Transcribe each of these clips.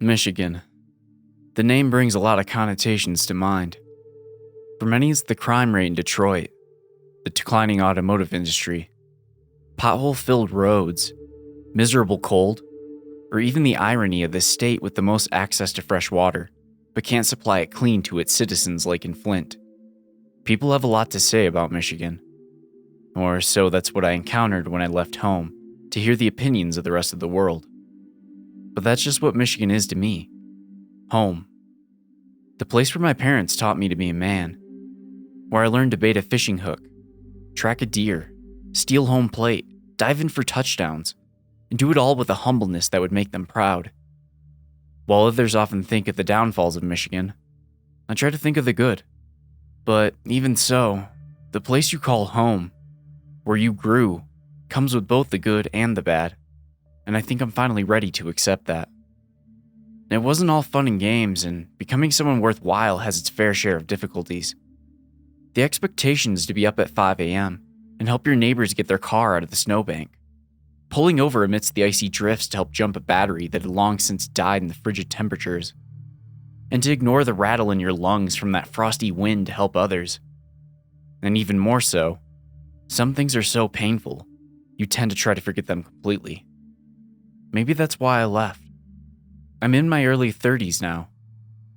Michigan. The name brings a lot of connotations to mind. For many, it's the crime rate in Detroit, the declining automotive industry, pothole-filled roads, miserable cold, or even the irony of this state with the most access to fresh water, but can't supply it clean to its citizens like in Flint. People have a lot to say about Michigan. Or so that's what I encountered when I left home, to hear the opinions of the rest of the world. But that's just what Michigan is to me. Home. The place where my parents taught me to be a man. Where I learned to bait a fishing hook, track a deer, steal home plate, dive in for touchdowns, and do it all with a humbleness that would make them proud. While others often think of the downfalls of Michigan, I try to think of the good. But even so, the place you call home, where you grew, comes with both the good and the bad, and I think I'm finally ready to accept that. It wasn't all fun and games, and becoming someone worthwhile has its fair share of difficulties. The expectation is to be up at 5 a.m. and help your neighbors get their car out of the snowbank, pulling over amidst the icy drifts to help jump a battery that had long since died in the frigid temperatures, and to ignore the rattle in your lungs from that frosty wind to help others. And even more so, some things are so painful, you tend to try to forget them completely. Maybe that's why I left. I'm in my early 30s now.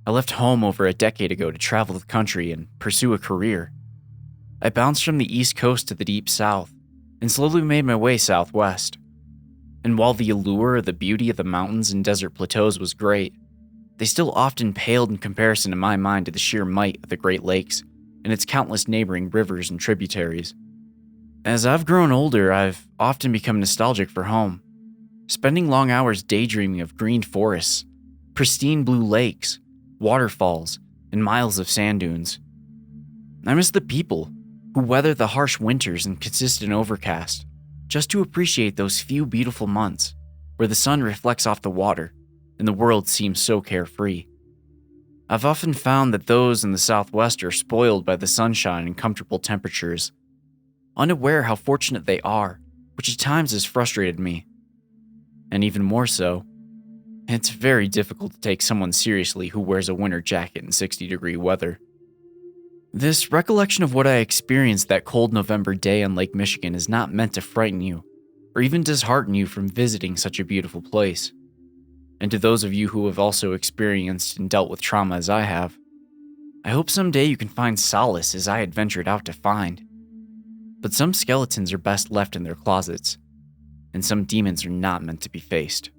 I left home over a decade ago to travel the country and pursue a career. I bounced from the East Coast to the Deep South and slowly made my way southwest. And while the allure of the beauty of the mountains and desert plateaus was great, they still often paled in comparison in my mind to the sheer might of the Great Lakes and its countless neighboring rivers and tributaries. As I've grown older, I've often become nostalgic for home, spending long hours daydreaming of green forests, pristine blue lakes, waterfalls, and miles of sand dunes. I miss the people who weather the harsh winters and consistent overcast, just to appreciate those few beautiful months where the sun reflects off the water and the world seems so carefree. I've often found that those in the Southwest are spoiled by the sunshine and comfortable temperatures, unaware how fortunate they are, which at times has frustrated me. And even more so, it's very difficult to take someone seriously who wears a winter jacket in 60-degree weather. This recollection of what I experienced that cold November day on Lake Michigan is not meant to frighten you, or even dishearten you from visiting such a beautiful place. And to those of you who have also experienced and dealt with trauma as I have, I hope someday you can find solace as I had ventured out to find. But some skeletons are best left in their closets, and some demons are not meant to be faced.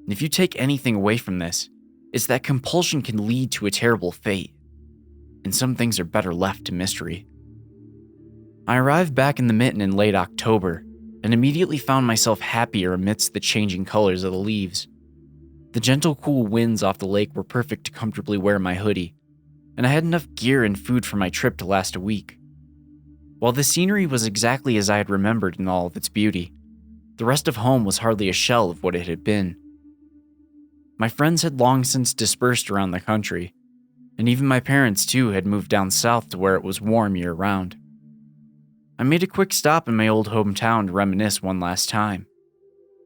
And if you take anything away from this, it's that compulsion can lead to a terrible fate, and some things are better left to mystery. I arrived back in the mitten in late October, and immediately found myself happier amidst the changing colors of the leaves. The gentle, cool winds off the lake were perfect to comfortably wear my hoodie, and I had enough gear and food for my trip to last a week. While the scenery was exactly as I had remembered in all of its beauty, the rest of home was hardly a shell of what it had been. My friends had long since dispersed around the country, and even my parents too had moved down south to where it was warm year-round. I made a quick stop in my old hometown to reminisce one last time.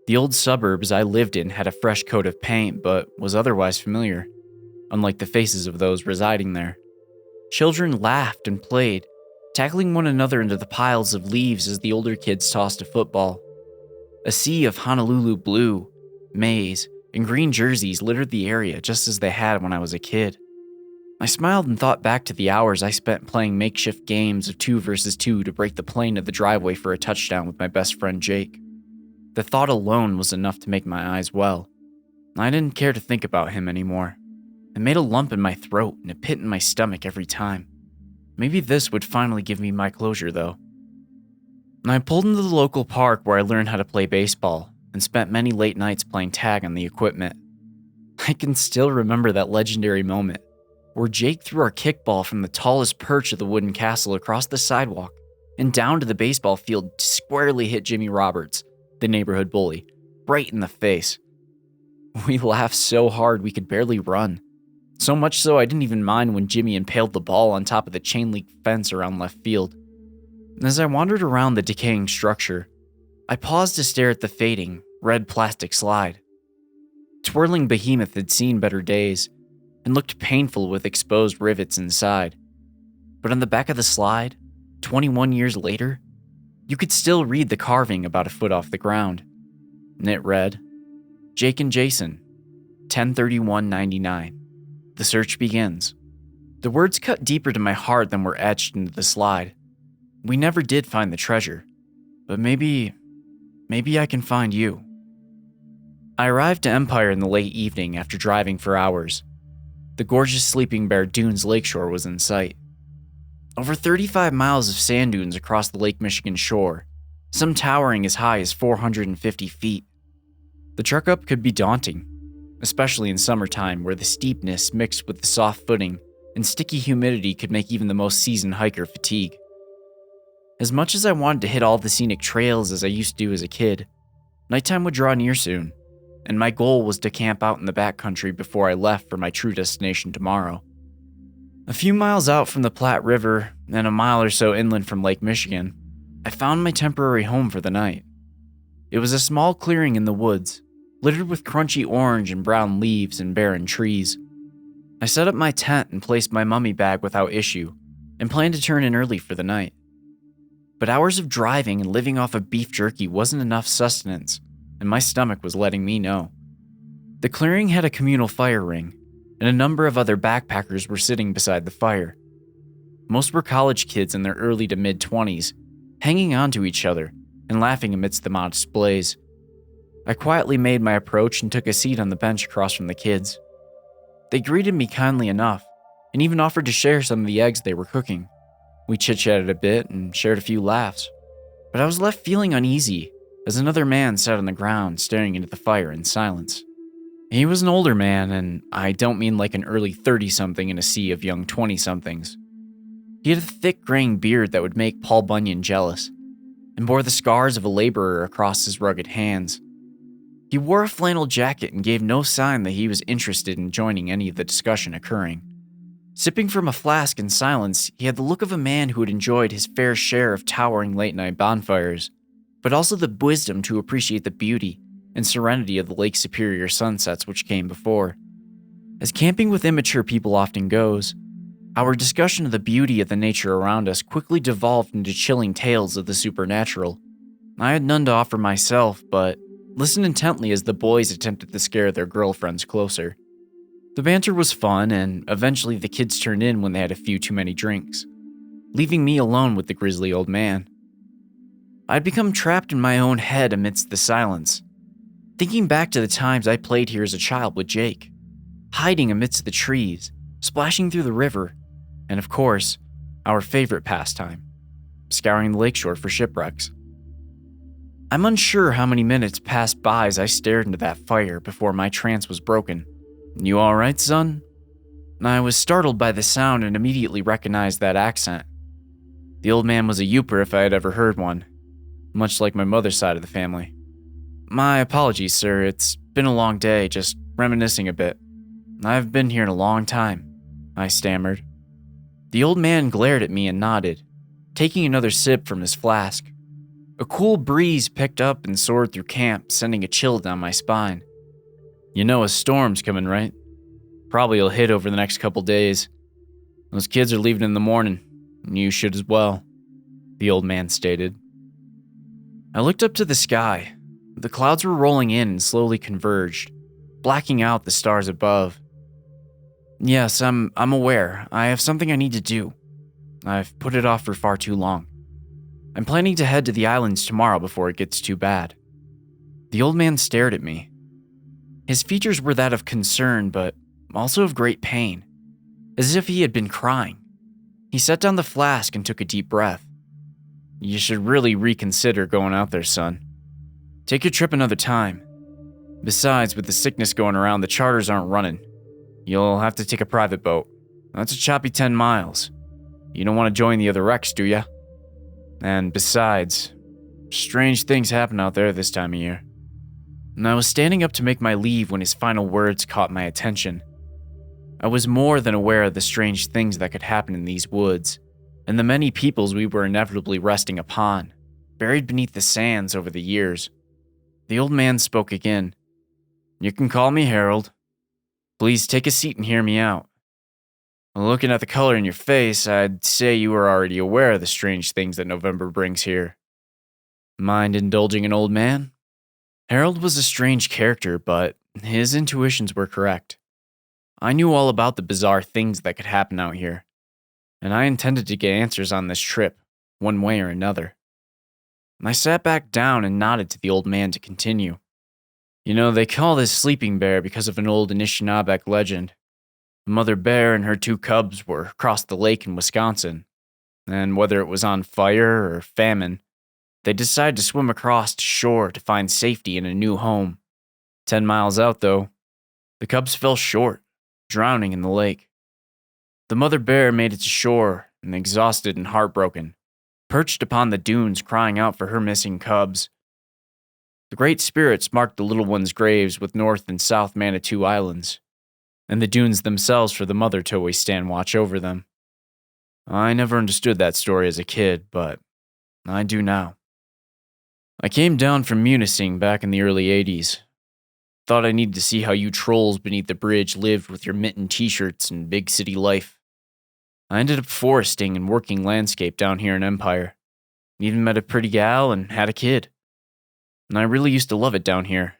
The old suburbs I lived in had a fresh coat of paint, but was otherwise familiar, unlike the faces of those residing there. Children laughed and played, tackling one another into the piles of leaves as the older kids tossed a football. A sea of Honolulu blue, maize, and green jerseys littered the area just as they had when I was a kid. I smiled and thought back to the hours I spent playing makeshift games of 2 versus 2 to break the plane of the driveway for a touchdown with my best friend Jake. The thought alone was enough to make my eyes well. I didn't care to think about him anymore. It made a lump in my throat and a pit in my stomach every time. Maybe this would finally give me my closure, though. I pulled into the local park where I learned how to play baseball and spent many late nights playing tag on the equipment. I can still remember that legendary moment where Jake threw our kickball from the tallest perch of the wooden castle across the sidewalk and down to the baseball field to squarely hit Jimmy Roberts, the neighborhood bully, right in the face. We laughed so hard we could barely run. So much so I didn't even mind when Jimmy impaled the ball on top of the chain-link fence around left field. As I wandered around the decaying structure, I paused to stare at the fading, red plastic slide. Twirling behemoth had seen better days and looked painful with exposed rivets inside. But on the back of the slide, 21 years later, you could still read the carving about a foot off the ground. And it read, Jake and Jason, 10/31/99. The search begins. The words cut deeper to my heart than were etched into the slide. We never did find the treasure, but maybe I can find you. I arrived to Empire in the late evening after driving for hours. The gorgeous Sleeping Bear Dunes lakeshore was in sight. Over 35 miles of sand dunes across the Lake Michigan shore, some towering as high as 450 feet. The trek up could be daunting, especially in summertime where the steepness mixed with the soft footing and sticky humidity could make even the most seasoned hiker fatigue. As much as I wanted to hit all the scenic trails as I used to do as a kid, nighttime would draw near soon, and my goal was to camp out in the backcountry before I left for my true destination tomorrow. A few miles out from the Platte River and a mile or so inland from Lake Michigan, I found my temporary home for the night. It was a small clearing in the woods, littered with crunchy orange and brown leaves and barren trees. I set up my tent and placed my mummy bag without issue, and planned to turn in early for the night. But hours of driving and living off of beef jerky wasn't enough sustenance, and my stomach was letting me know. The clearing had a communal fire ring, and a number of other backpackers were sitting beside the fire. Most were college kids in their early to mid-20s, hanging on to each other and laughing amidst the modest blaze. I quietly made my approach and took a seat on the bench across from the kids. They greeted me kindly enough, and even offered to share some of the eggs they were cooking. We chit-chatted a bit and shared a few laughs, but I was left feeling uneasy as another man sat on the ground staring into the fire in silence. He was an older man, and I don't mean like an early 30-something in a sea of young 20-somethings. He had a thick graying beard that would make Paul Bunyan jealous, and bore the scars of a laborer across his rugged hands. He wore a flannel jacket and gave no sign that he was interested in joining any of the discussion occurring. Sipping from a flask in silence, he had the look of a man who had enjoyed his fair share of towering late-night bonfires, but also the wisdom to appreciate the beauty and serenity of the Lake Superior sunsets which came before. As camping with immature people often goes, our discussion of the beauty of the nature around us quickly devolved into chilling tales of the supernatural. I had none to offer myself, but listened intently as the boys attempted to scare their girlfriends closer. The banter was fun, and eventually the kids turned in when they had a few too many drinks, leaving me alone with the grisly old man. I'd become trapped in my own head amidst the silence, thinking back to the times I played here as a child with Jake, hiding amidst the trees, splashing through the river, and of course, our favorite pastime, scouring the lakeshore for shipwrecks. I'm unsure how many minutes passed by as I stared into that fire before my trance was broken. "You all right, son?" I was startled by the sound and immediately recognized that accent. The old man was a Yooper if I had ever heard one, much like my mother's side of the family. "My apologies, sir. It's been a long day, just reminiscing a bit. I've been here in a long time," I stammered. The old man glared at me and nodded, taking another sip from his flask. A cool breeze picked up and soared through camp, sending a chill down my spine. "You know a storm's coming, right? Probably will hit over the next couple days. Those kids are leaving in the morning, and you should as well," the old man stated. I looked up to the sky. The clouds were rolling in and slowly converged, blacking out the stars above. "Yes, I'm aware. I have something I need to do. I've put it off for far too long. I'm planning to head to the islands tomorrow before it gets too bad." The old man stared at me. His features were that of concern, but also of great pain, as if he had been crying. He set down the flask and took a deep breath. "You should really reconsider going out there, son. Take your trip another time. Besides, with the sickness going around, the charters aren't running. You'll have to take a private boat. That's a choppy 10 miles. You don't want to join the other wrecks, do ya? And besides, strange things happen out there this time of year." And I was standing up to make my leave when his final words caught my attention. I was more than aware of the strange things that could happen in these woods, and the many peoples we were inevitably resting upon, buried beneath the sands over the years. The old man spoke again. You can call me Harold. Please take a seat and hear me out. Looking at the color in your face, I'd say you were already aware of the strange things that November brings here. Mind indulging an old man? Harold was a strange character, but his intuitions were correct. I knew all about the bizarre things that could happen out here, and I intended to get answers on this trip, one way or another. I sat back down and nodded to the old man to continue. You know, they call this sleeping bear because of an old Anishinaabeg legend. A mother bear and her 2 cubs were across the lake in Wisconsin, and whether it was on fire or famine, they decided to swim across to shore to find safety in a new home. 10 miles out, though, the cubs fell short, drowning in the lake. The mother bear made it to shore, and exhausted and heartbroken, perched upon the dunes crying out for her missing cubs. The Great Spirits marked the little ones' graves with North and South Manitou Islands, and the dunes themselves for the mother to always stand watch over them. I never understood that story as a kid, but I do now. I came down from Munising back in the early 80s. Thought I needed to see how you trolls beneath the bridge lived with your mitten t-shirts and big city life. I ended up foresting and working landscape down here in Empire. Even met a pretty gal and had a kid. And I really used to love it down here.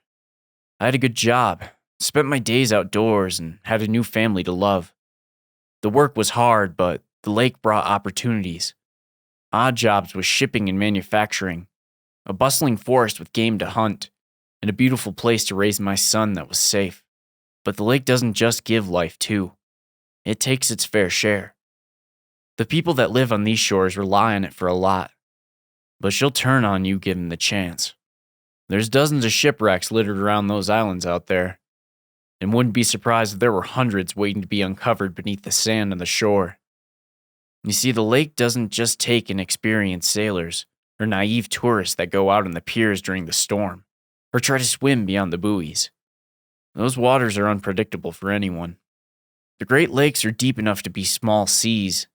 I had a good job, spent my days outdoors, and had a new family to love. The work was hard, but the lake brought opportunities. Odd jobs with shipping and manufacturing, a bustling forest with game to hunt, and a beautiful place to raise my son that was safe. But the lake doesn't just give life, too. It takes its fair share. The people that live on these shores rely on it for a lot, but she'll turn on you given the chance. There's dozens of shipwrecks littered around those islands out there, and wouldn't be surprised if there were hundreds waiting to be uncovered beneath the sand on the shore. You see, the lake doesn't just take inexperienced sailors or naive tourists that go out on the piers during the storm, or try to swim beyond the buoys. Those waters are unpredictable for anyone. The Great Lakes are deep enough to be small seas.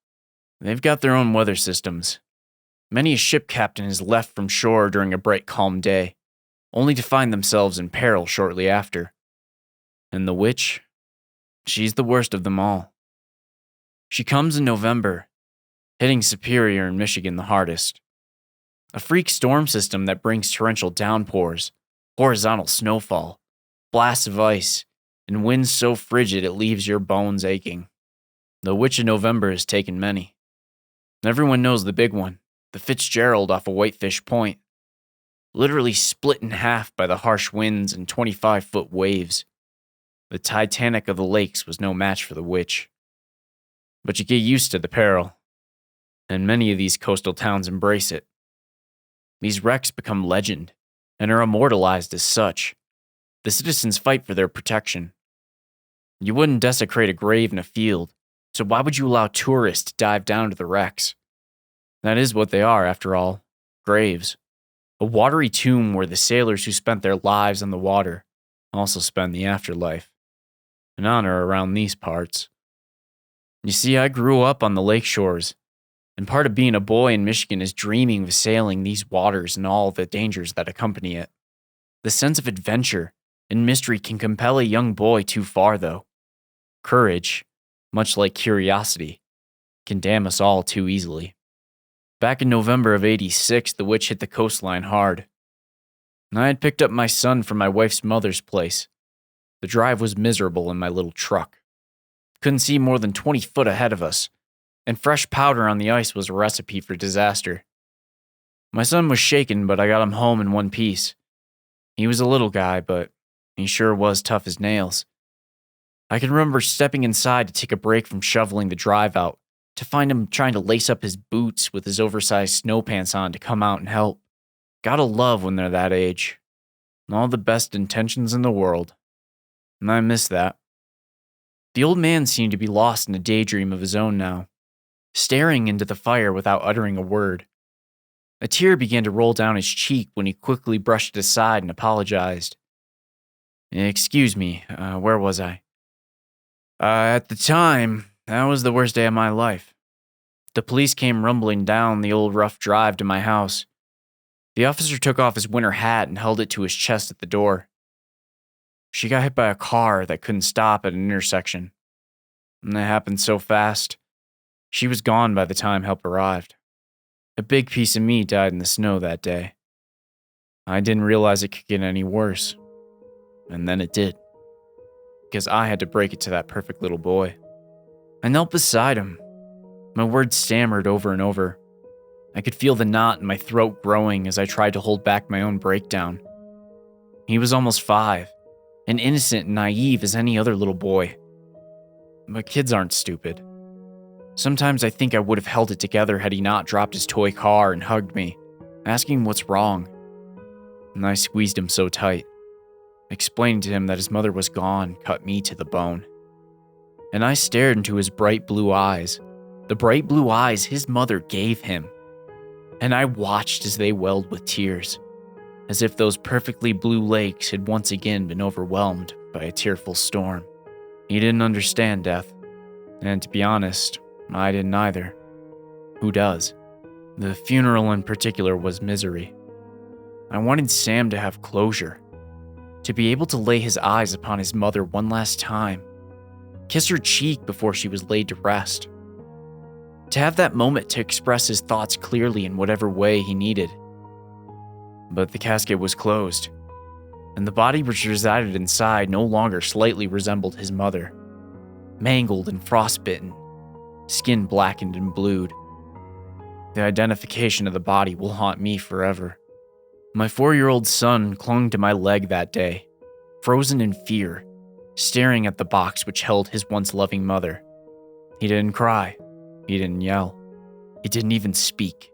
They've got their own weather systems. Many a ship captain has left from shore during a bright, calm day, only to find themselves in peril shortly after. And the witch? She's the worst of them all. She comes in November, hitting Superior and Michigan the hardest. A freak storm system that brings torrential downpours, horizontal snowfall, blasts of ice, and winds so frigid it leaves your bones aching. The Witch of November has taken many. Everyone knows the big one, the Fitzgerald off of Whitefish Point. Literally split in half by the harsh winds and 25-foot waves. The Titanic of the lakes was no match for the witch. But you get used to the peril, and many of these coastal towns embrace it. These wrecks become legend, and are immortalized as such. The citizens fight for their protection. You wouldn't desecrate a grave in a field, so why would you allow tourists to dive down to the wrecks? That is what they are, after all, graves. A watery tomb where the sailors who spent their lives on the water also spend the afterlife. An honor around these parts. You see, I grew up on the lake shores, and part of being a boy in Michigan is dreaming of sailing these waters and all the dangers that accompany it. The sense of adventure and mystery can compel a young boy too far, though. Courage, much like curiosity, can damn us all too easily. Back in November of '86, the witch hit the coastline hard. I had picked up my son from my wife's mother's place. The drive was miserable in my little truck. Couldn't see more than 20 foot ahead of us, and fresh powder on the ice was a recipe for disaster. My son was shaken, but I got him home in one piece. He was a little guy, but he sure was tough as nails. I can remember stepping inside to take a break from shoveling the drive out, to find him trying to lace up his boots with his oversized snow pants on to come out and help. Gotta love when they're that age. All the best intentions in the world. And I miss that. The old man seemed to be lost in a daydream of his own now, staring into the fire without uttering a word. A tear began to roll down his cheek when he quickly brushed it aside and apologized. Excuse me, where was I? At the time, that was the worst day of my life. The police came rumbling down the old rough drive to my house. The officer took off his winter hat and held it to his chest at the door. She got hit by a car that couldn't stop at an intersection. And it happened so fast. She was gone by the time help arrived. A big piece of me died in the snow that day. I didn't realize it could get any worse. And then it did. Because I had to break it to that perfect little boy. I knelt beside him. My words stammered over and over. I could feel the knot in my throat growing as I tried to hold back my own breakdown. He was almost 5, and innocent and naive as any other little boy. But kids aren't stupid. Sometimes I think I would have held it together had he not dropped his toy car and hugged me, asking what's wrong. And I squeezed him so tight. Explaining to him that his mother was gone cut me to the bone. And I stared into his bright blue eyes, the bright blue eyes his mother gave him. And I watched as they welled with tears, as if those perfectly blue lakes had once again been overwhelmed by a tearful storm. He didn't understand death, and to be honest, I didn't either. Who does? The funeral in particular was misery. I wanted Sam to have closure, to be able to lay his eyes upon his mother one last time, kiss her cheek before she was laid to rest, to have that moment to express his thoughts clearly in whatever way he needed. But the casket was closed, and the body which resided inside no longer slightly resembled his mother. Mangled and frostbitten, skin blackened and blued. The identification of the body will haunt me forever. My 4-year-old son clung to my leg that day, frozen in fear, staring at the box which held his once loving mother. He didn't cry. He didn't yell. He didn't even speak.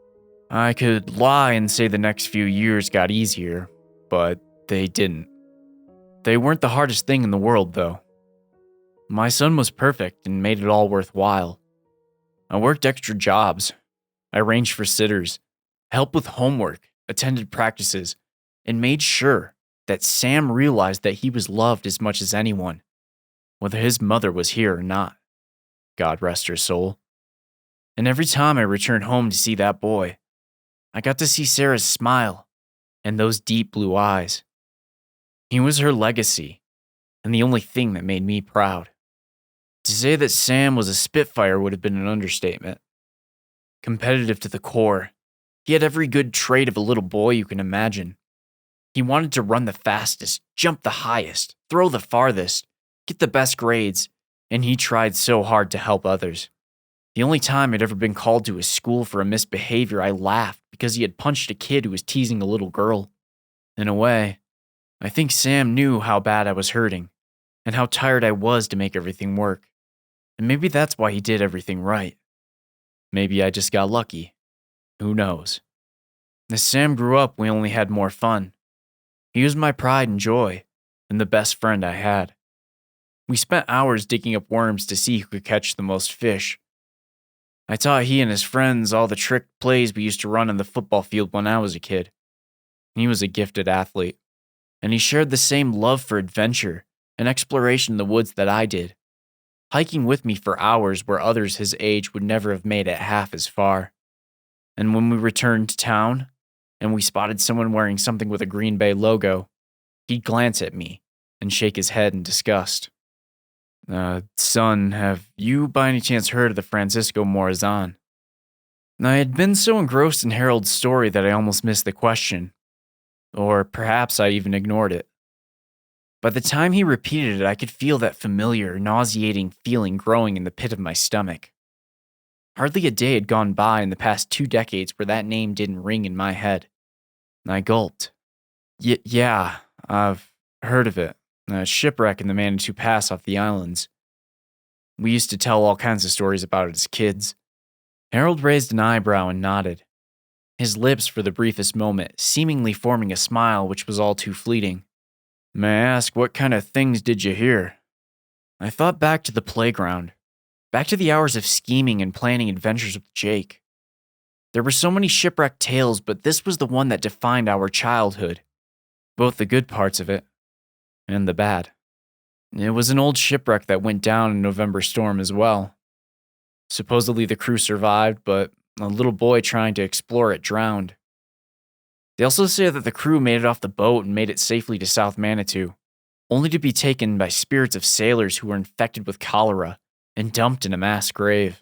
I could lie and say the next few years got easier, but they didn't. They weren't the hardest thing in the world, though. My son was perfect and made it all worthwhile. I worked extra jobs. I arranged for sitters, helped with homework, attended practices, and made sure that Sam realized that he was loved as much as anyone, whether his mother was here or not. God rest her soul. And every time I returned home to see that boy, I got to see Sarah's smile and those deep blue eyes. He was her legacy, and the only thing that made me proud. To say that Sam was a spitfire would have been an understatement. Competitive to the core, he had every good trait of a little boy you can imagine. He wanted to run the fastest, jump the highest, throw the farthest, get the best grades, and he tried so hard to help others. The only time I'd ever been called to his school for a misbehavior, I laughed because he had punched a kid who was teasing a little girl. In a way, I think Sam knew how bad I was hurting, and how tired I was to make everything work. And maybe that's why he did everything right. Maybe I just got lucky. Who knows? As Sam grew up, we only had more fun. He was my pride and joy, and the best friend I had. We spent hours digging up worms to see who could catch the most fish. I taught he and his friends all the trick plays we used to run in the football field when I was a kid. He was a gifted athlete, and he shared the same love for adventure and exploration in the woods that I did, hiking with me for hours where others his age would never have made it half as far. And when we returned to town, and we spotted someone wearing something with a Green Bay logo, he'd glance at me and shake his head in disgust. Son, have you by any chance heard of the Francisco Morazan? I had been so engrossed in Harold's story that I almost missed the question. Or perhaps I even ignored it. By the time he repeated it, I could feel that familiar, nauseating feeling growing in the pit of my stomach. Hardly a day had gone by in the past 2 decades where that name didn't ring in my head. I gulped. Yeah, I've heard of it. A shipwreck in the Manitou Pass off the islands. We used to tell all kinds of stories about it as kids. Harold raised an eyebrow and nodded, his lips for the briefest moment seemingly forming a smile which was all too fleeting. May I ask, what kind of things did you hear? I thought back to the playground, back to the hours of scheming and planning adventures with Jake. There were so many shipwreck tales, but this was the one that defined our childhood, both the good parts of it and the bad. It was an old shipwreck that went down in a November storm as well. Supposedly the crew survived, but a little boy trying to explore it drowned. They also say that the crew made it off the boat and made it safely to South Manitou, only to be taken by spirits of sailors who were infected with cholera and dumped in a mass grave.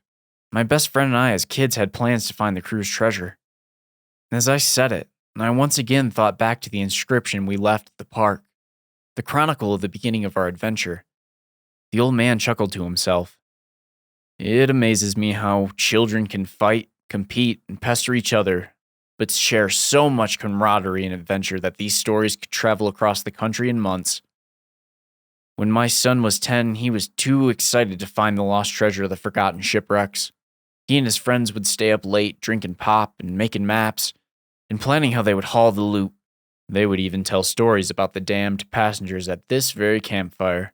My best friend and I as kids had plans to find the crew's treasure. As I said it, I once again thought back to the inscription we left at the park, the chronicle of the beginning of our adventure. The old man chuckled to himself. It amazes me how children can fight, compete, and pester each other, but share so much camaraderie and adventure that these stories could travel across the country in months. When my son was 10, he was too excited to find the lost treasure of the forgotten shipwrecks. He and his friends would stay up late, drinking pop and making maps, and planning how they would haul the loot. They would even tell stories about the damned passengers at this very campfire.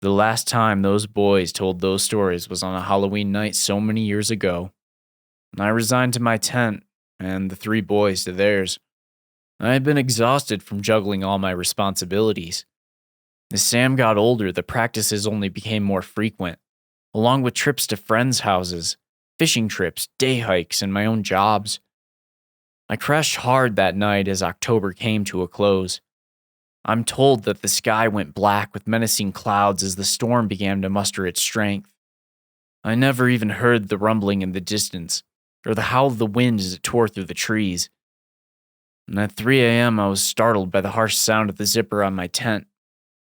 The last time those boys told those stories was on a Halloween night so many years ago. I resigned to my tent, and the 3 boys to theirs. I had been exhausted from juggling all my responsibilities. As Sam got older, the practices only became more frequent, along with trips to friends' houses, fishing trips, day hikes, and my own jobs. I crashed hard that night as October came to a close. I'm told that the sky went black with menacing clouds as the storm began to muster its strength. I never even heard the rumbling in the distance, or the howl of the wind as it tore through the trees. And at 3 a.m., I was startled by the harsh sound of the zipper on my tent,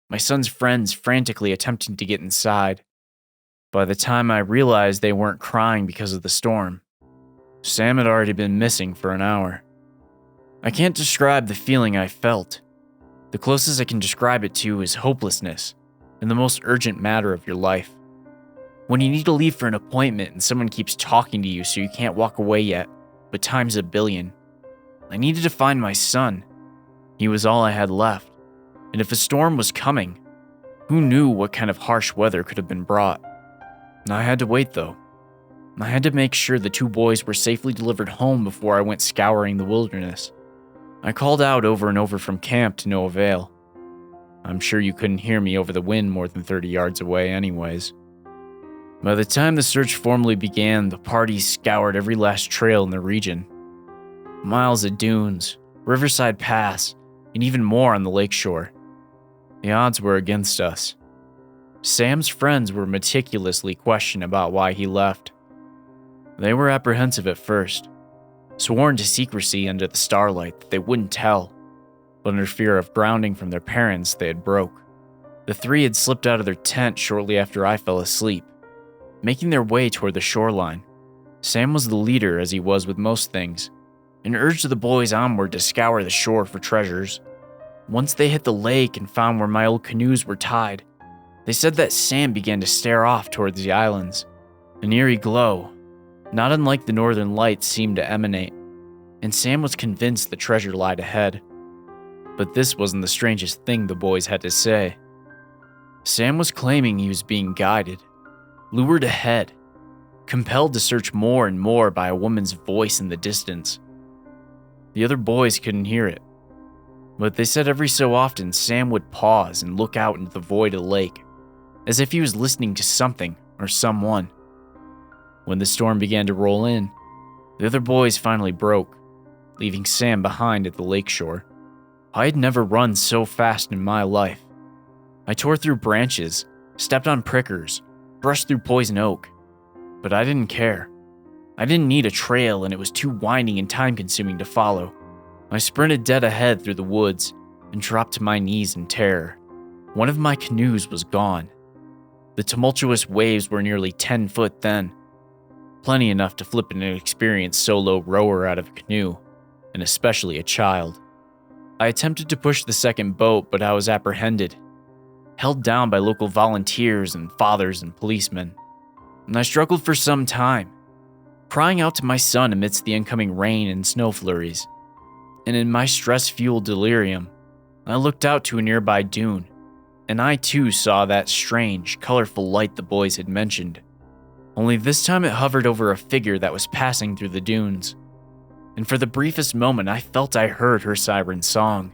my son's friends frantically attempting to get inside. By the time I realized they weren't crying because of the storm, Sam had already been missing for an hour. I can't describe the feeling I felt. The closest I can describe it to is hopelessness in the most urgent matter of your life. When you need to leave for an appointment and someone keeps talking to you so you can't walk away yet, but times a billion. I needed to find my son. He was all I had left. And if a storm was coming, who knew what kind of harsh weather could have been brought? I had to wait though. I had to make sure the 2 boys were safely delivered home before I went scouring the wilderness. I called out over and over from camp to no avail. I'm sure you couldn't hear me over the wind more than 30 yards away anyways. By the time the search formally began, the party scoured every last trail in the region. Miles of dunes, riverside paths, and even more on the lakeshore. The odds were against us. Sam's friends were meticulously questioned about why he left. They were apprehensive at first, sworn to secrecy under the starlight that they wouldn't tell, but under fear of grounding from their parents, they had broke. The 3 had slipped out of their tent shortly after I fell asleep, making their way toward the shoreline. Sam was the leader, as he was with most things, and urged the boys onward to scour the shore for treasures. Once they hit the lake and found where my old canoes were tied, they said that Sam began to stare off towards the islands. An eerie glow, not unlike the northern lights, seemed to emanate, and Sam was convinced the treasure lied ahead. But this wasn't the strangest thing the boys had to say. Sam was claiming he was being guided, lured ahead, compelled to search more and more by a woman's voice in the distance. The other boys couldn't hear it, but they said every so often Sam would pause and look out into the void of the lake, as if he was listening to something or someone. When the storm began to roll in, the other boys finally broke, leaving Sam behind at the lakeshore. I had never run so fast in my life. I tore through branches, stepped on prickers, brushed through poison oak, but I didn't care. I didn't need a trail, and it was too winding and time-consuming to follow. I sprinted dead ahead through the woods and dropped to my knees in terror. One of my canoes was gone. The tumultuous waves were nearly 10 foot then, plenty enough to flip an inexperienced solo rower out of a canoe, and especially a child. I attempted to push the second boat, but I was apprehended, held down by local volunteers and fathers and policemen, and I struggled for some time, crying out to my son amidst the incoming rain and snow flurries. And in my stress-fueled delirium, I looked out to a nearby dune, and I too saw that strange, colorful light the boys had mentioned. Only this time it hovered over a figure that was passing through the dunes, and for the briefest moment I felt I heard her siren song.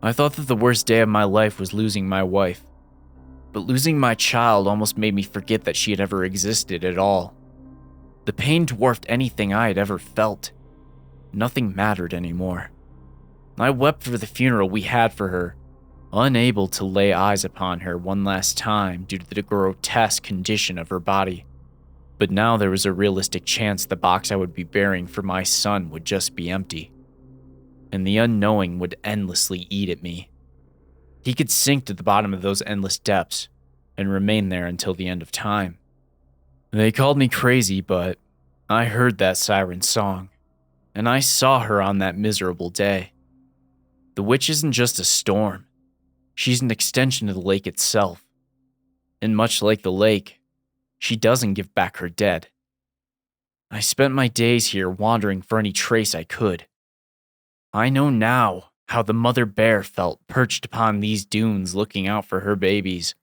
I thought that the worst day of my life was losing my wife, but losing my child almost made me forget that she had ever existed at all. The pain dwarfed anything I had ever felt. Nothing mattered anymore. I wept for the funeral we had for her, unable to lay eyes upon her one last time due to the grotesque condition of her body. But now there was a realistic chance the box I would be bearing for my son would just be empty, and the unknowing would endlessly eat at me. He could sink to the bottom of those endless depths and remain there until the end of time. They called me crazy, but I heard that siren song, and I saw her on that miserable day. The witch isn't just a storm. She's an extension of the lake itself. And much like the lake, she doesn't give back her dead. I spent my days here wandering for any trace I could. I know now how the mother bear felt perched upon these dunes looking out for her babies.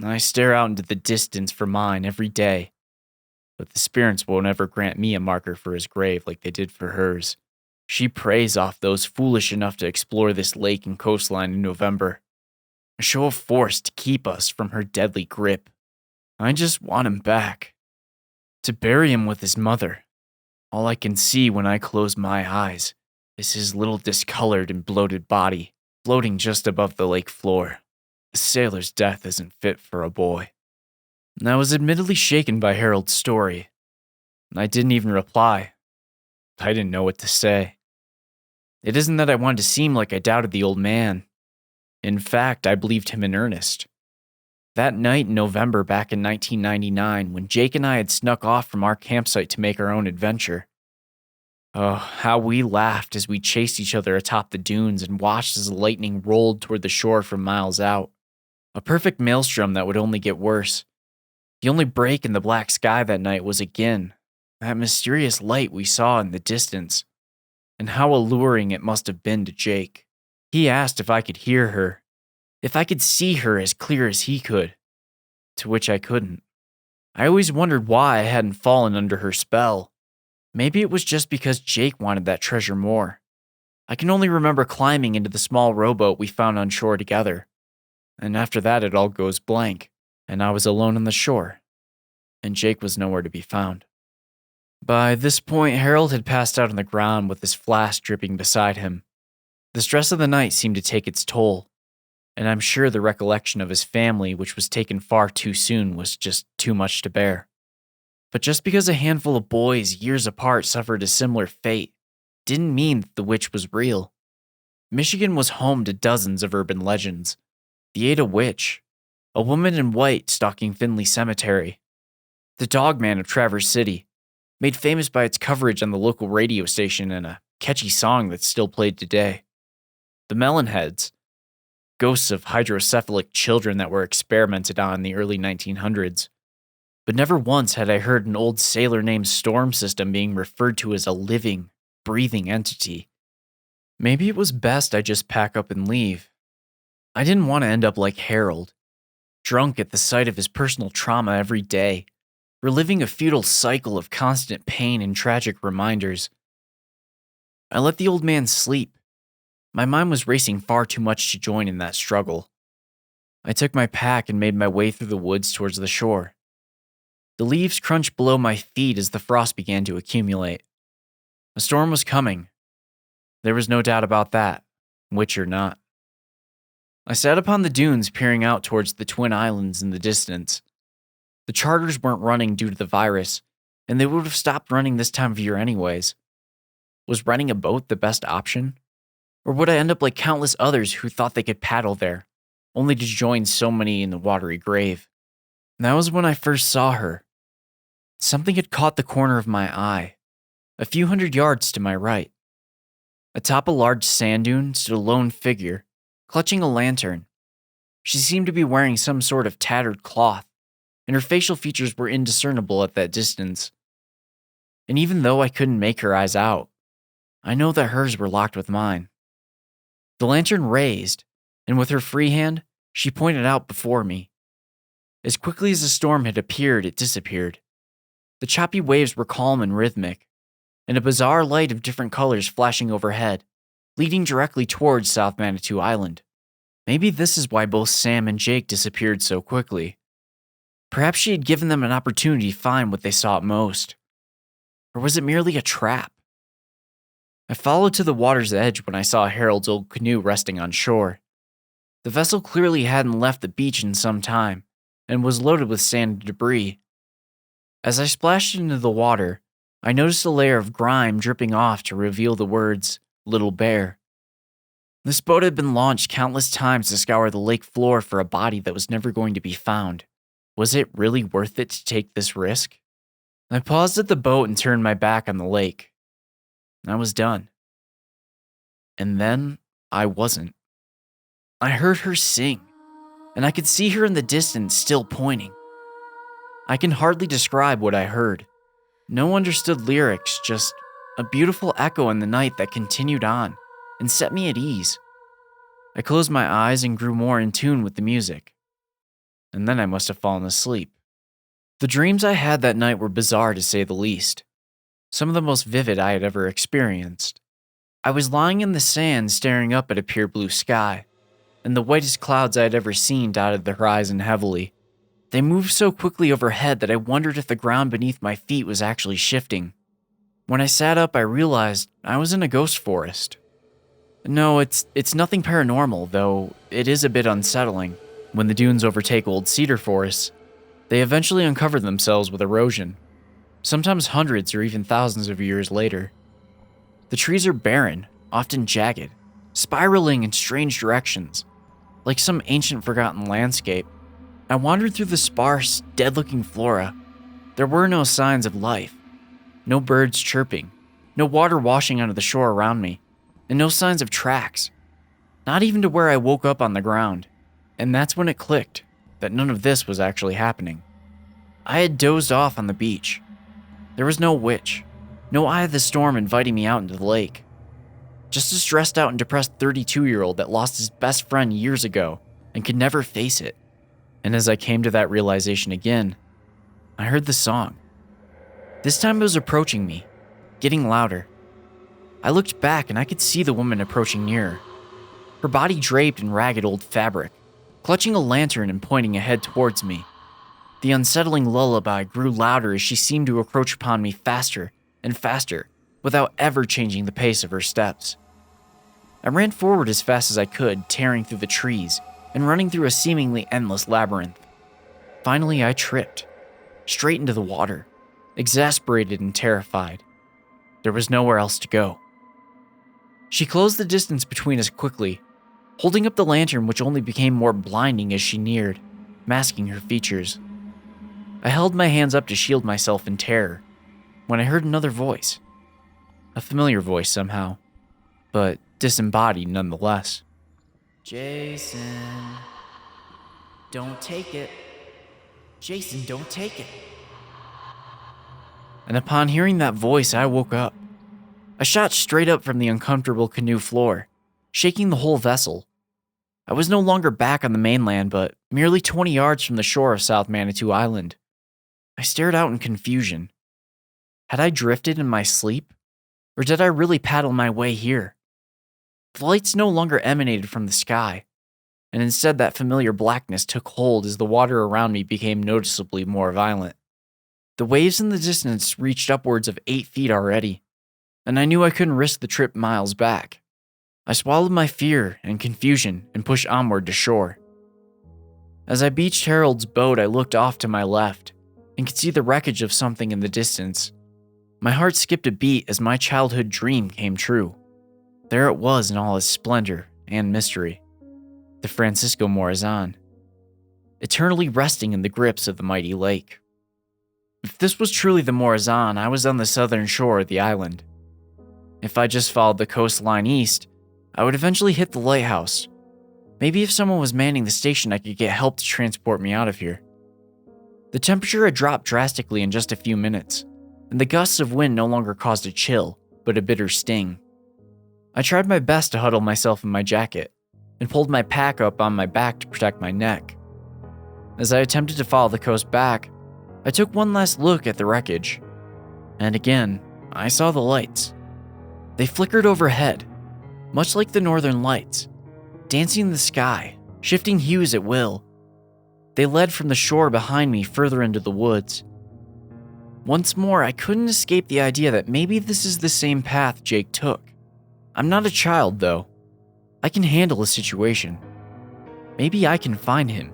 I stare out into the distance for mine every day, but the spirits won't ever grant me a marker for his grave like they did for hers. She preys off those foolish enough to explore this lake and coastline in November. A show of force to keep us from her deadly grip. I just want him back. To bury him with his mother. All I can see when I close my eyes is his little discolored and bloated body floating just above the lake floor. A sailor's death isn't fit for a boy. And I was admittedly shaken by Harold's story. I didn't even reply. I didn't know what to say. It isn't that I wanted to seem like I doubted the old man. In fact, I believed him in earnest. That night in November back in 1999, when Jake and I had snuck off from our campsite to make our own adventure. Oh, how we laughed as we chased each other atop the dunes and watched as the lightning rolled toward the shore from miles out. A perfect maelstrom that would only get worse. The only break in the black sky that night was again that mysterious light we saw in the distance, and how alluring it must have been to Jake. He asked if I could hear her, if I could see her as clear as he could, to which I couldn't. I always wondered why I hadn't fallen under her spell. Maybe it was just because Jake wanted that treasure more. I can only remember climbing into the small rowboat we found on shore together, and after that it all goes blank, and I was alone on the shore, and Jake was nowhere to be found. By this point, Harold had passed out on the ground with his flask dripping beside him. The stress of the night seemed to take its toll, and I'm sure the recollection of his family, which was taken far too soon, was just too much to bear. But just because a handful of boys years apart suffered a similar fate, didn't mean that the witch was real. Michigan was home to dozens of urban legends. The Ada Witch, a woman in white stalking Finley Cemetery, the Dogman of Traverse City, made famous by its coverage on the local radio station and a catchy song that's still played today. The Melonheads, ghosts of hydrocephalic children that were experimented on in the early 1900s. But never once had I heard an old sailor named Storm System being referred to as a living, breathing entity. Maybe it was best I just pack up and leave. I didn't want to end up like Harold, drunk at the sight of his personal trauma every day, reliving a futile cycle of constant pain and tragic reminders. I let the old man sleep. My mind was racing far too much to join in that struggle. I took my pack and made my way through the woods towards the shore. The leaves crunched below my feet as the frost began to accumulate. A storm was coming. There was no doubt about that, witch or not. I sat upon the dunes peering out towards the twin islands in the distance. The charters weren't running due to the virus, and they would have stopped running this time of year anyways. Was renting a boat the best option? Or would I end up like countless others who thought they could paddle there, only to join so many in the watery grave? And that was when I first saw her. Something had caught the corner of my eye, a few hundred yards to my right. Atop a large sand dune stood a lone figure, clutching a lantern. She seemed to be wearing some sort of tattered cloth, and her facial features were indiscernible at that distance. And even though I couldn't make her eyes out, I know that hers were locked with mine. The lantern raised, and with her free hand, she pointed out before me. As quickly as the storm had appeared, it disappeared. The choppy waves were calm and rhythmic, and a bizarre light of different colors flashing overhead, leading directly towards South Manitou Island. Maybe this is why both Sam and Jake disappeared so quickly. Perhaps she had given them an opportunity to find what they sought most. Or was it merely a trap? I followed to the water's edge when I saw Harold's old canoe resting on shore. The vessel clearly hadn't left the beach in some time and was loaded with sand and debris. As I splashed into the water, I noticed a layer of grime dripping off to reveal the words, "Little Bear." This boat had been launched countless times to scour the lake floor for a body that was never going to be found. Was it really worth it to take this risk? I paused at the boat and turned my back on the lake. I was done. And then I wasn't. I heard her sing, and I could see her in the distance still pointing. I can hardly describe what I heard. No understood lyrics, just a beautiful echo in the night that continued on and set me at ease. I closed my eyes and grew more in tune with the music. And then I must have fallen asleep. The dreams I had that night were bizarre to say the least. Some of the most vivid I had ever experienced. I was lying in the sand staring up at a pure blue sky, and the whitest clouds I had ever seen dotted the horizon heavily. They moved so quickly overhead that I wondered if the ground beneath my feet was actually shifting. When I sat up, I realized I was in a ghost forest. No, it's nothing paranormal, though it is a bit unsettling. When the dunes overtake old cedar forests, they eventually uncover themselves with erosion, sometimes hundreds or even thousands of years later. The trees are barren, often jagged, spiraling in strange directions, like some ancient forgotten landscape. I wandered through the sparse, dead-looking flora. There were no signs of life, no birds chirping, no water washing onto the shore around me, and no signs of tracks, not even to where I woke up on the ground. And that's when it clicked that none of this was actually happening. I had dozed off on the beach. There was no witch, no eye of the storm inviting me out into the lake. Just a stressed out and depressed 32-year-old that lost his best friend years ago and could never face it. And as I came to that realization again, I heard the song. This time it was approaching me, getting louder. I looked back and I could see the woman approaching nearer, her body draped in ragged old fabric, clutching a lantern and pointing ahead towards me. The unsettling lullaby grew louder as she seemed to approach upon me faster and faster, without ever changing the pace of her steps. I ran forward as fast as I could, tearing through the trees and running through a seemingly endless labyrinth. Finally, I tripped, straight into the water, exasperated and terrified. There was nowhere else to go. She closed the distance between us quickly, holding up the lantern, which only became more blinding as she neared, masking her features. I held my hands up to shield myself in terror, when I heard another voice. A familiar voice somehow, but disembodied nonetheless. "Jason, don't take it. Jason, don't take it." And upon hearing that voice, I woke up. I shot straight up from the uncomfortable canoe floor, shaking the whole vessel. I was no longer back on the mainland, but merely 20 yards from the shore of South Manitou Island. I stared out in confusion. Had I drifted in my sleep, or did I really paddle my way here? The lights no longer emanated from the sky, and instead that familiar blackness took hold as the water around me became noticeably more violent. The waves in the distance reached upwards of 8 feet already, and I knew I couldn't risk the trip miles back. I swallowed my fear and confusion and pushed onward to shore. As I beached Harold's boat, I looked off to my left and could see the wreckage of something in the distance. My heart skipped a beat as my childhood dream came true. There it was in all its splendor and mystery. The Francisco Morazan, eternally resting in the grips of the mighty lake. If this was truly the Morazan, I was on the southern shore of the island. If I just followed the coastline east, I would eventually hit the lighthouse. Maybe if someone was manning the station, I could get help to transport me out of here. The temperature had dropped drastically in just a few minutes, and the gusts of wind no longer caused a chill, but a bitter sting. I tried my best to huddle myself in my jacket, and pulled my pack up on my back to protect my neck. As I attempted to follow the coast back, I took one last look at the wreckage, and again, I saw the lights. They flickered overhead, much like the northern lights, dancing in the sky, shifting hues at will. They led from the shore behind me further into the woods. Once more, I couldn't escape the idea that maybe this is the same path Jake took. I'm not a child, though. I can handle a situation. Maybe I can find him.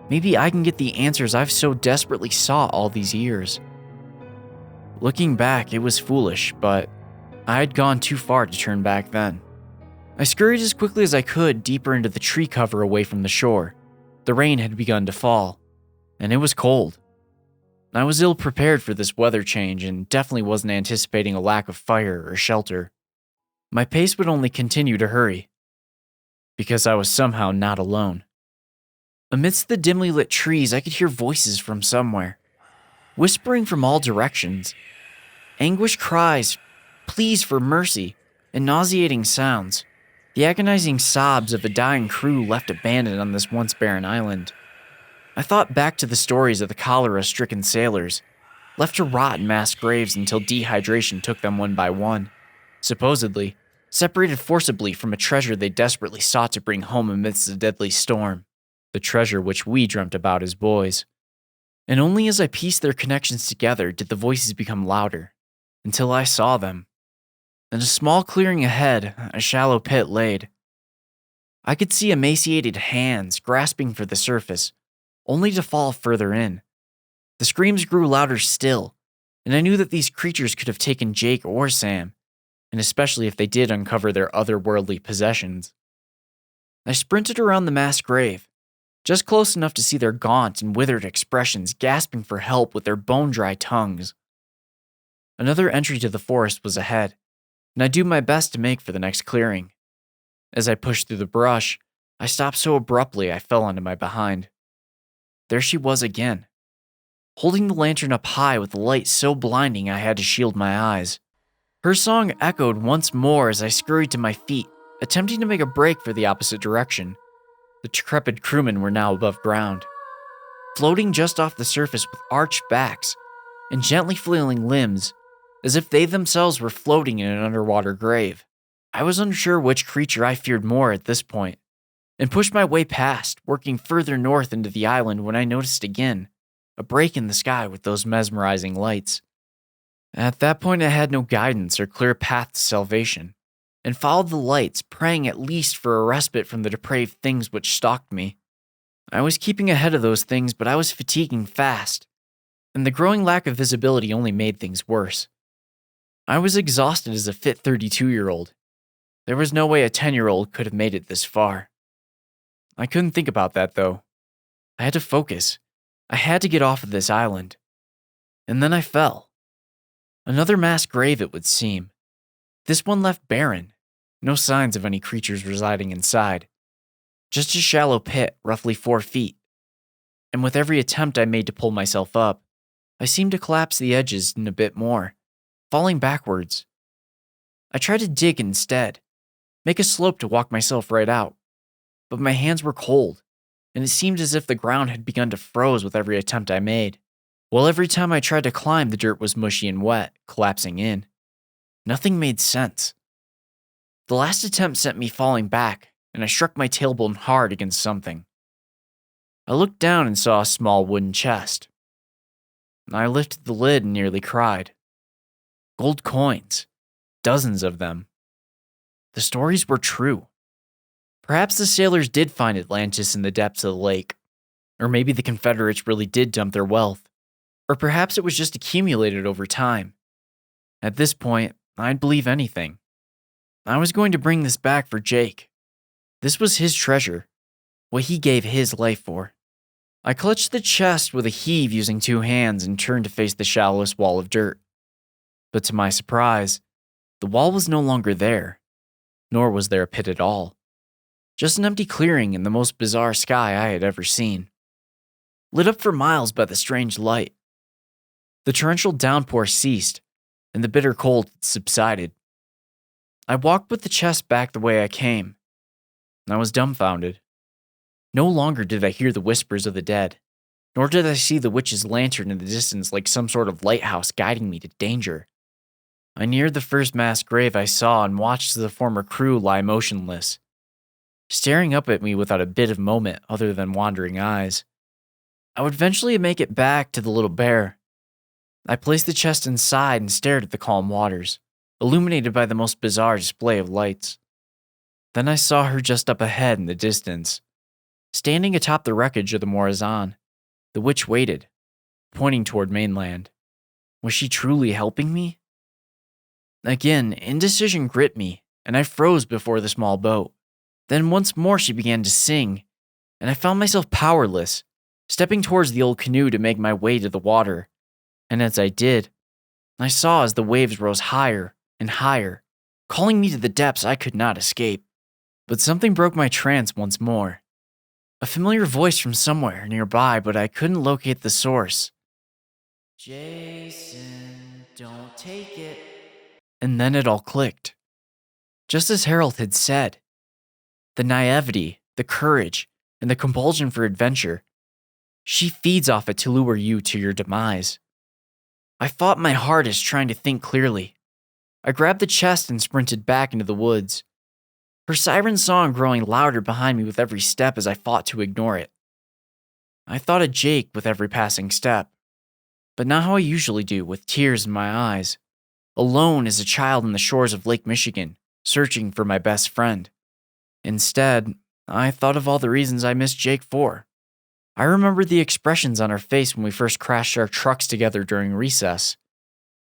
Maybe I can get the answers I've so desperately sought all these years. Looking back, it was foolish, but I had gone too far to turn back then. I scurried as quickly as I could deeper into the tree cover away from the shore. The rain had begun to fall, and it was cold. I was ill prepared for this weather change and definitely wasn't anticipating a lack of fire or shelter. My pace would only continue to hurry, because I was somehow not alone. Amidst the dimly lit trees, I could hear voices from somewhere, whispering from all directions. Anguished cries, pleas for mercy, and nauseating sounds. The agonizing sobs of a dying crew left abandoned on this once barren island. I thought back to the stories of the cholera-stricken sailors, left to rot in mass graves until dehydration took them one by one, supposedly separated forcibly from a treasure they desperately sought to bring home amidst a deadly storm, the treasure which we dreamt about as boys. And only as I pieced their connections together did the voices become louder, until I saw them. In a small clearing ahead, a shallow pit laid. I could see emaciated hands grasping for the surface, only to fall further in. The screams grew louder still, and I knew that these creatures could have taken Jake or Sam, and especially if they did uncover their otherworldly possessions. I sprinted around the mass grave, just close enough to see their gaunt and withered expressions gasping for help with their bone-dry tongues. Another entry to the forest was ahead, and I do my best to make for the next clearing. As I pushed through the brush, I stopped so abruptly I fell onto my behind. There she was again, holding the lantern up high with the light so blinding I had to shield my eyes. Her song echoed once more as I scurried to my feet, attempting to make a break for the opposite direction. The decrepit crewmen were now above ground, floating just off the surface with arched backs and gently flailing limbs, as if they themselves were floating in an underwater grave. I was unsure which creature I feared more at this point, and pushed my way past, working further north into the island when I noticed again a break in the sky with those mesmerizing lights. At that point, I had no guidance or clear path to salvation, and followed the lights, praying at least for a respite from the depraved things which stalked me. I was keeping ahead of those things, but I was fatiguing fast, and the growing lack of visibility only made things worse. I was exhausted as a fit 32-year-old. There was no way a 10-year-old could have made it this far. I couldn't think about that, though. I had to focus. I had to get off of this island. And then I fell. Another mass grave, it would seem. This one left barren. No signs of any creatures residing inside. Just a shallow pit, roughly 4 feet. And with every attempt I made to pull myself up, I seemed to collapse the edges in a bit more, falling backwards. I tried to dig instead, make a slope to walk myself right out, but my hands were cold, and it seemed as if the ground had begun to froze with every attempt I made, while every time I tried to climb the dirt was mushy and wet, collapsing in. Nothing made sense. The last attempt sent me falling back, and I struck my tailbone hard against something. I looked down and saw a small wooden chest. I lifted the lid and nearly cried. Gold coins. Dozens of them. The stories were true. Perhaps the sailors did find Atlantis in the depths of the lake. Or maybe the Confederates really did dump their wealth. Or perhaps it was just accumulated over time. At this point, I'd believe anything. I was going to bring this back for Jake. This was his treasure. What he gave his life for. I clutched the chest with a heave using 2 hands and turned to face the shallowest wall of dirt. But to my surprise, the wall was no longer there, nor was there a pit at all. Just an empty clearing in the most bizarre sky I had ever seen, lit up for miles by the strange light. The torrential downpour ceased, and the bitter cold subsided. I walked with the chest back the way I came. I was dumbfounded. No longer did I hear the whispers of the dead, nor did I see the witch's lantern in the distance like some sort of lighthouse guiding me to danger. I neared the first mass grave I saw and watched the former crew lie motionless, staring up at me without a bit of moment other than wandering eyes. I would eventually make it back to the little bear. I placed the chest inside and stared at the calm waters, illuminated by the most bizarre display of lights. Then I saw her just up ahead in the distance, Standing atop the wreckage of the Morazan, the witch waited, pointing toward mainland. Was she truly helping me? Again, indecision gripped me, and I froze before the small boat. Then once more she began to sing, and I found myself powerless, stepping towards the old canoe to make my way to the water. And as I did, I saw as the waves rose higher and higher, calling me to the depths I could not escape. But something broke my trance once more. A familiar voice from somewhere nearby, but I couldn't locate the source. Jason, don't take it. And then it all clicked. Just as Harold had said, the naivety, the courage, and the compulsion for adventure, she feeds off it to lure you to your demise. I fought my hardest trying to think clearly. I grabbed the chest and sprinted back into the woods. Her siren song growing louder behind me with every step as I fought to ignore it. I thought of Jake with every passing step, but not how I usually do, with tears in my eyes, alone as a child on the shores of Lake Michigan, searching for my best friend. Instead, I thought of all the reasons I missed Jake for. I remembered the expressions on our face when we first crashed our trucks together during recess.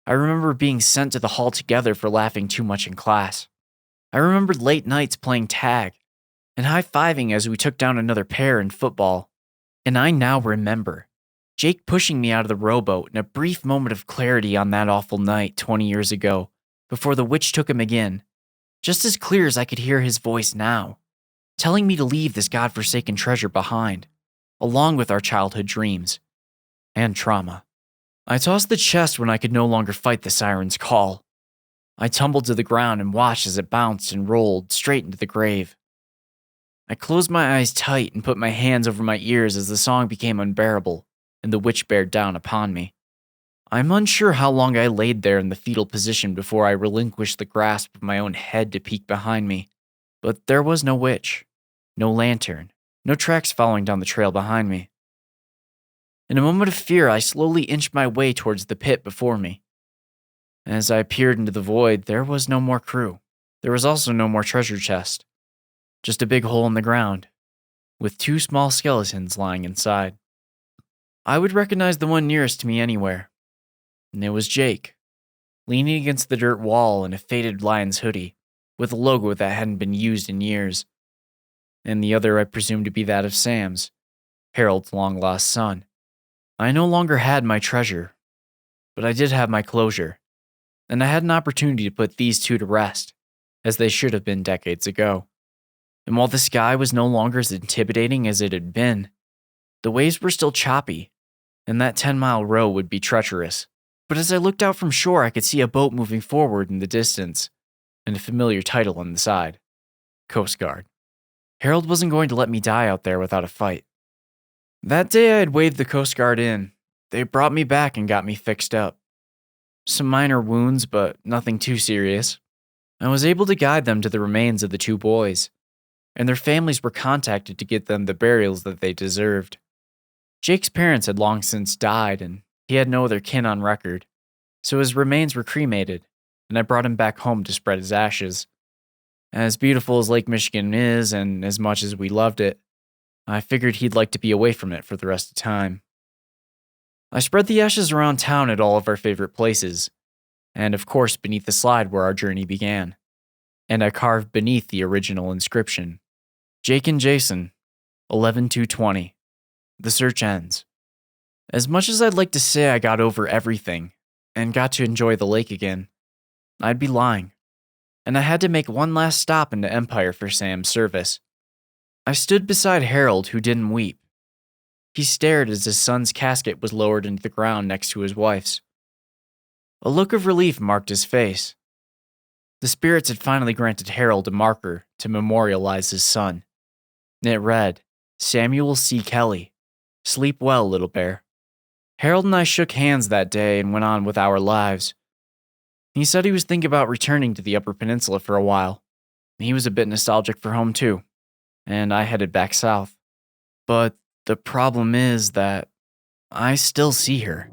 I remember being sent to the hall together for laughing too much in class. I remembered late nights playing tag and high-fiving as we took down another pair in football. And I now remember Jake pushing me out of the rowboat in a brief moment of clarity on that awful night 20 years ago, before the witch took him again. Just as clear as I could hear his voice now, telling me to leave this godforsaken treasure behind, along with our childhood dreams and trauma. I tossed the chest when I could no longer fight the siren's call. I tumbled to the ground and watched as it bounced and rolled straight into the grave. I closed my eyes tight and put my hands over my ears as the song became unbearable and the witch bared down upon me. I'm unsure how long I laid there in the fetal position before I relinquished the grasp of my own head to peek behind me, but there was no witch, no lantern, no tracks following down the trail behind me. In a moment of fear, I slowly inched my way towards the pit before me. As I peered into the void, there was no more crew. There was also no more treasure chest. Just a big hole in the ground, with 2 small skeletons lying inside. I would recognize the one nearest to me anywhere. And it was Jake, leaning against the dirt wall in a faded lion's hoodie, with a logo that hadn't been used in years. And the other I presumed to be that of Sam's, Harold's long-lost son. I no longer had my treasure, but I did have my closure. And I had an opportunity to put these 2 to rest, as they should have been decades ago. And while the sky was no longer as intimidating as it had been, the waves were still choppy, and that 10-mile row would be treacherous. But as I looked out from shore, I could see a boat moving forward in the distance, and a familiar title on the side, Coast Guard. Harold wasn't going to let me die out there without a fight. That day I had waved the Coast Guard in. They brought me back and got me fixed up. Some minor wounds, but nothing too serious. I was able to guide them to the remains of the 2 boys, and their families were contacted to get them the burials that they deserved. Jake's parents had long since died, and he had no other kin on record, so his remains were cremated, and I brought him back home to spread his ashes. As beautiful as Lake Michigan is, and as much as we loved it, I figured he'd like to be away from it for the rest of time. I spread the ashes around town at all of our favorite places, and of course beneath the slide where our journey began. And I carved beneath the original inscription, Jake and Jason, 11/2/20. The search ends. As much as I'd like to say I got over everything, and got to enjoy the lake again, I'd be lying. And I had to make one last stop into Empire for Sam's service. I stood beside Harold, who didn't weep. He stared as his son's casket was lowered into the ground next to his wife's. A look of relief marked his face. The spirits had finally granted Harold a marker to memorialize his son. It read, Samuel C. Kelly. Sleep well, little bear. Harold and I shook hands that day and went on with our lives. He said he was thinking about returning to the Upper Peninsula for a while. He was a bit nostalgic for home too, and I headed back south. But the problem is that I still see her.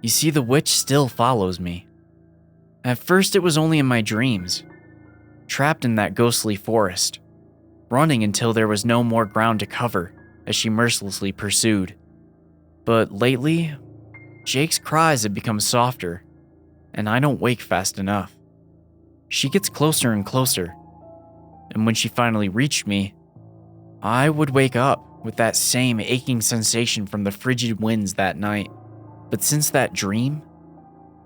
You see, the witch still follows me. At first it was only in my dreams, trapped in that ghostly forest. running until there was no more ground to cover as she mercilessly pursued. But lately, Jake's cries have become softer, and I don't wake fast enough. She gets closer and closer, and when she finally reached me, I would wake up with that same aching sensation from the frigid winds that night. But since that dream,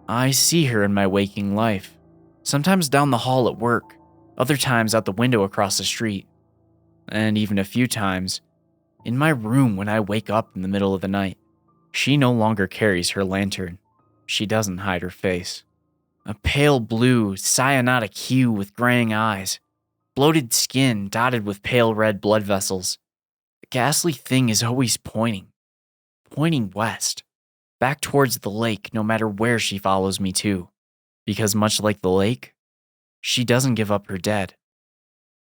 I see her in my waking life, sometimes down the hall at work, other times out the window across the street, and even a few times in my room when I wake up in the middle of the night. She no longer carries her lantern. She doesn't hide her face. A pale blue, cyanotic hue with graying eyes, bloated skin dotted with pale red blood vessels. The ghastly thing is always pointing west, back towards the lake no matter where she follows me to. Because much like the lake, she doesn't give up her dead.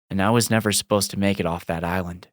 And I was never supposed to make it off that island.